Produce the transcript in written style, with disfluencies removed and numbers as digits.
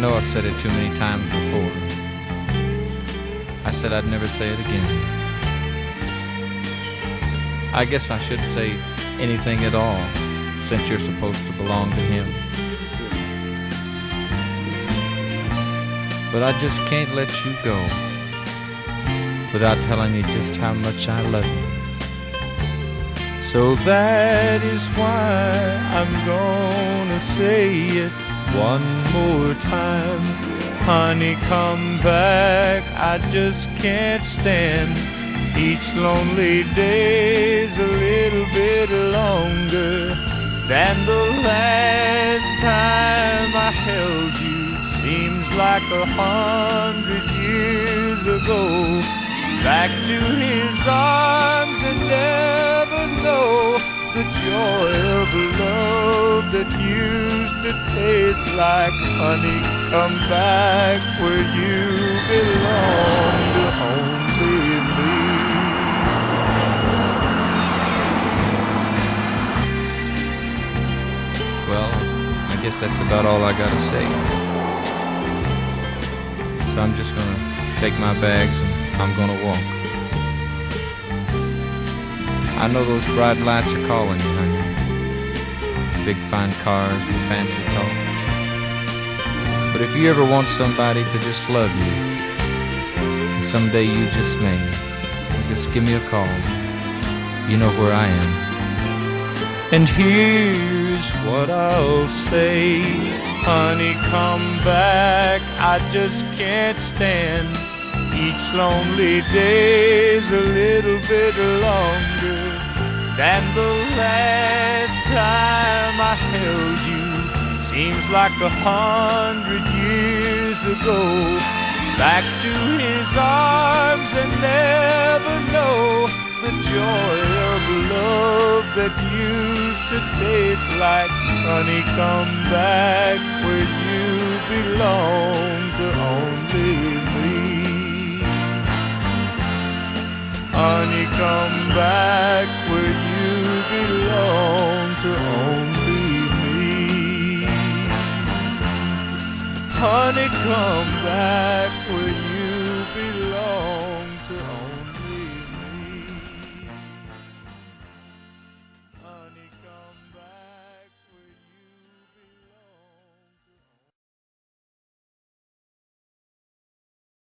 know I've said it too many times before. I said I'd never say it again. I guess I shouldn't say anything at all, since you're supposed to belong to him. But I just can't let you go without telling you just how much I love you. So that is why I'm gonna say it one more time. Honey, come back, I just can't stand. Each lonely day's a little bit longer than the last time I held you. Seems like 100 years ago. Back to his arms and never know the joy of love that used to taste like honey. Come back where you belong, to only me. Well, I guess that's about all I gotta say. So I'm just gonna take my bags and I'm gonna walk. I know those bright lights are calling you, honey. Big fine cars and fancy talk. But if you ever want somebody to just love you, and someday you just may, just give me a call. You know where I am. And here's what I'll say. Honey, come back, I just can't stand. Each lonely day's a little bit longer than the last time I held you. Seems like 100 years ago. Back to his arms and never know the joy of love that used to taste like honey. Come back where you belong, to only me. Honey, come back where you belong, to only me. Honey, come back where you belong, to only me.